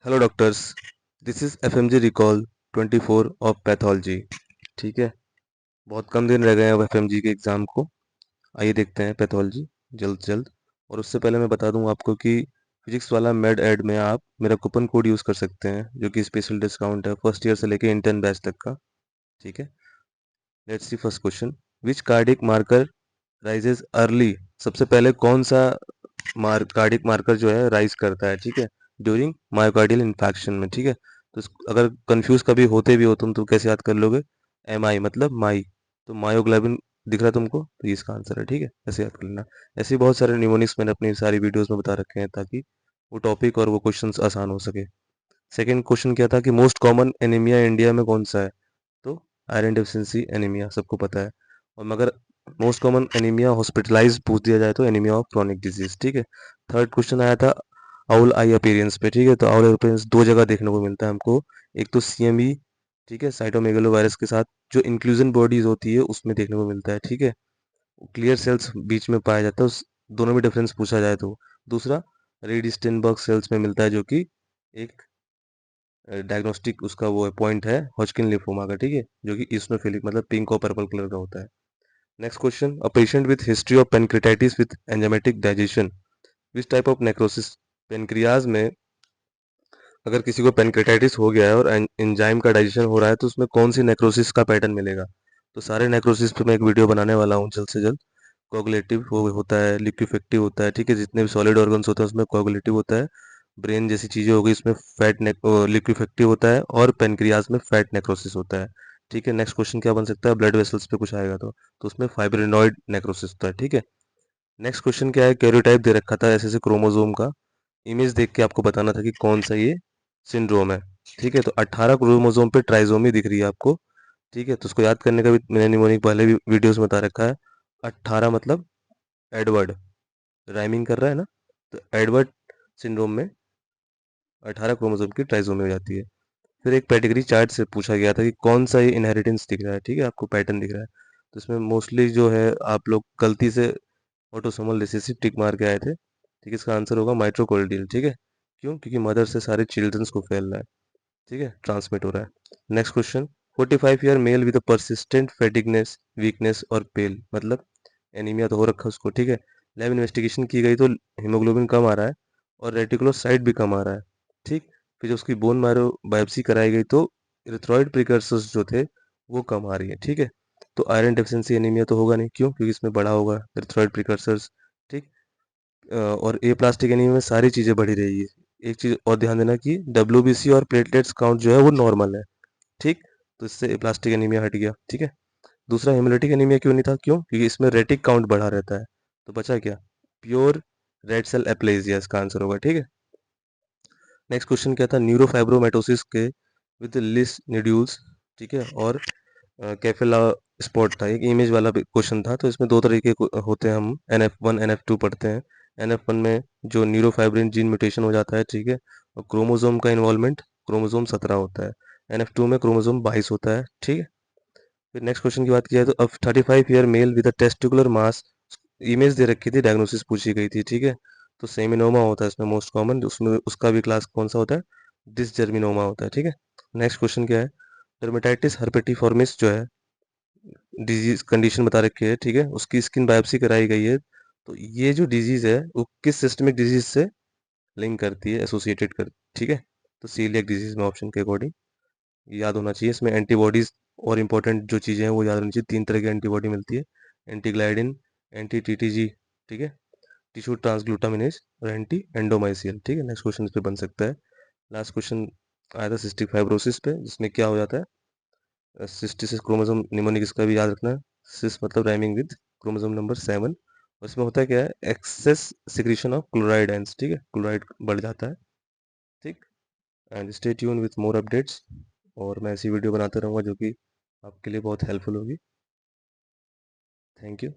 Hello doctors, this is FMG recall 24 of pathology. ठीक है, बहुत कम दिन रह गए हैं अब एफएमजी के एग्ज़ाम को। आइए देखते हैं पैथोलॉजी जल्द से जल्द। और उससे पहले मैं बता दूं आपको कि फिजिक्स वाला मेड एड में आप मेरा कूपन कोड यूज़ कर सकते हैं, जो कि स्पेशल डिस्काउंट है फर्स्ट ईयर से लेके इंटर्न बैच तक का। ठीक है, let's see first question. Which cardiac marker rises early? सबसे पहले कौन सा कार्डिक मार्कर जो है राइज करता है, ठीक है, ड्यूरिंग मायोकार्डियल इन्फेक्शन में। ठीक है, तो अगर कंफ्यूज कभी होते भी हो तुम तो कैसे याद कर लोगे? एम आई मतलब माई, तो मायोग्लोबिन दिख रहा है तुमको, तो ये इसका आंसर है। ठीक है, ऐसे याद कर लेना। ऐसे ही बहुत सारे निमोनिक्स मैंने अपनी सारी वीडियोस में बता रखे हैं ताकि वो टॉपिक और वो क्वेश्चंस आसान हो सके। सेकंड क्वेश्चन क्या था कि मोस्ट कॉमन एनीमिया इंडिया में कौन सा है? तो आयरन डेफिशिएंसी एनीमिया सबको पता है। और मगर मोस्ट कॉमन एनीमिया हॉस्पिटलाइज पूछ दिया जाए तो एनीमिया ऑफ क्रोनिक डिजीज। ठीक है। थर्ड क्वेश्चन आया था आउल आई अपीयरेंस पे। ठीक है, तो आउल आई अपीयरेंस दो जगह देखने को मिलता है हमको। एक तो सीएमई, ठीक है, साइटोमेगालो वायरस के साथ जो इंक्लूजन बॉडीज होती है उसमें देखने को मिलता है। ठीक है, क्लियर सेल्स बीच में पाया जाता है, उस दोनों में डिफरेंस पूछा जाए तो। दूसरा रेड स्टेनबर्ग सेल्स में मिलता है, जो कि एक डायग्नोस्टिक उसका वो पॉइंट है हॉजकिन लिम्फोमा का। ठीक है, जो कि इस्नोफिलिक मतलब पिंक और पर्पल कलर का होता है। Next question, a patient with history of pancreatitis with enzymatic digestion, which type of necrosis? Pancreas में अगर किसी को पेनक्रेटाइटिस हो गया है और एंजाइम का डाइजेशन हो रहा है तो उसमें कौन सी नेक्रोसिस का पैटर्न मिलेगा? तो सारे नेक्रोसिस पे मैं एक वीडियो बनाने वाला हूँ जल्द से जल्द। कोगुलेटिव होता है, लिक्विफेक्टिव होता है, ठीक है, जितने भी सॉलिड ऑर्गन्स होते हैं उसमें कोगुलेटिव होता है। ब्रेन जैसी चीजें हो गई इसमें फैट लिक्विफेक्टिव होता है, और पेनक्रियाज में फैट नेक्रोसिस होता है। ठीक है, नेक्स्ट क्वेश्चन क्या बन सकता है? ब्लड वेसल्स पे कुछ आएगा तो उसमें फाइब्रिनॉइड नेक्रोसिस होता है। ठीक है, नेक्स्ट क्वेश्चन क्या है? कैरियोटाइप दे रखा था ऐसे क्रोमोसोम का, इमेज देख के आपको बताना था कि कौन सा ये सिंड्रोम है। ठीक है, तो 18 क्रोमोसोम पे ट्राइसोमी दिख रही है आपको। ठीक है, तो उसको याद करने का भी मैंने निमोनिक पहले भी वीडियोस में बता रखा है। 18 मतलब एडवर्ड, राइमिंग कर रहा है ना, तो एडवर्ड सिंड्रोम में 18 क्रोमोसोम की ट्राइसोमी हो जाती है। फिर एक पेडिग्री चार्ट से पूछा गया था कि कौन सा ये इनहेरिटेंस दिख रहा है, ठीक है, आपको पैटर्न दिख रहा है। तो इसमें मोस्टली जो है आप लोग गलती से ऑटोसोमल रिसेसिव टिक मार के आए थे। ठीक है, इसका आंसर होगा माइट्रोकोल्डियल। ठीक है, क्यों? क्योंकि मदर से सारे चिल्ड्रंस को फैल रहा है, ठीक है, ट्रांसमिट हो रहा है। Next question, 45 year male with persistent fatigueness weakness और पेल, मतलब एनीमिया तो हो रखा है उसको। ठीक है, लैब इन्वेस्टिगेशन की गई तो हीमोग्लोबिन कम आ रहा है और रेटिकुलोसाइट भी कम आ रहा है। ठीक, फिर जब उसकी बोन मैरो बायोप्सी कराई गई तो इरिथ्रॉइड प्रिकर्सर्स जो थे वो कम आ रही है। ठीक है, तो आयरन डेफिशिएंसी एनीमिया तो होगा नहीं, क्यों? क्योंकि इसमें बढ़ा होगा इरिथ्रॉइड प्रिकर्सर्स। ठीक, और ए प्लास्टिक एनीमिया में सारी चीज़ें बढ़ी रही है। एक चीज़ और ध्यान देना कि डब्ल्यूबीसी और प्लेटलेट्स काउंट जो है वो नॉर्मल है। ठीक, तो इससे ए प्लास्टिक एनीमिया हट गया। ठीक है, दूसरा हेमोलिटिक एनीमिया क्यों नहीं था? क्यों? क्योंकि इसमें रेटिक काउंट बढ़ा रहता है। तो बचा क्या? प्योर रेड सेल एप्लेजिया इसका आंसर होगा। ठीक है, नेक्स्ट क्वेश्चन क्या था? न्यूरोफाइब्रोमेटोसिस के विद लिस निड्यूल्स, ठीक है, और कैफेला स्पॉट था, एक इमेज वाला क्वेश्चन था। तो इसमें दो तरीके होते हैं, हम NF1 NF2 पढ़ते हैं। NF1 में जो न्यूरोफाइब्रिन जीन म्यूटेशन हो जाता है, ठीक है, और क्रोमोसोम का इन्वॉल्वमेंट क्रोमोसोम 17 होता है। NF2 में क्रोमोसोम 22 होता है। ठीक है, फिर नेक्स्ट क्वेश्चन की बात की जाए तो अब 35 year male with testicular mass, image दे रखी थी, डायग्नोसिस पूछी गई थी। ठीक है, तो सेमिनोमा होता है इसमें मोस्ट कॉमन, उसमें उसका भी क्लास कौन सा होता है? डिसजर्मिनोमा होता है। ठीक है, नेक्स्ट क्वेश्चन क्या है? डर्मेटाइटिस हर्पेटिफॉर्मिस जो है डिजीज कंडीशन बता रखी है, ठीक है, उसकी स्किन बायोप्सी कराई गई है। तो ये जो डिजीज है वो किस सिस्टमिक डिजीज से लिंक करती है, एसोसिएटेड कर, ठीक है, तो सीलियक डिजीज में ऑप्शन के अकॉर्डिंग याद होना चाहिए। इसमें एंटीबॉडीज और इंपॉर्टेंट जो चीज़ें हैं वो याद होनी चाहिए। 3 तरह की एंटीबॉडी मिलती है, एंटीग्लाइडिन, एंटी टीटीजी, ठीक है, टिश्यू ट्रांसग्लूटामिनेज, और एंटी एंडोमाइसियल। ठीक है, नेक्स्ट क्वेश्चन इस पे बन सकता है। लास्ट क्वेश्चन आया था सिस्टिक फाइब्रोसिस पे, जिसमें क्या हो जाता है? सिस्टिस क्रोमोसोम निमोनिक, इसका भी याद रखना है। सिस मतलब राइमिंग विद क्रोमोसोम नंबर 7। और इसमें होता है क्या है? एक्सेस सिक्रीशन ऑफ क्लोराइड एंस, ठीक है, क्लोराइड बढ़ जाता है। ठीक, and stay tune with more updates, और मैं ऐसी वीडियो बनाते रहूँगा जो कि आपके लिए बहुत हेल्पफुल होगी। Thank you.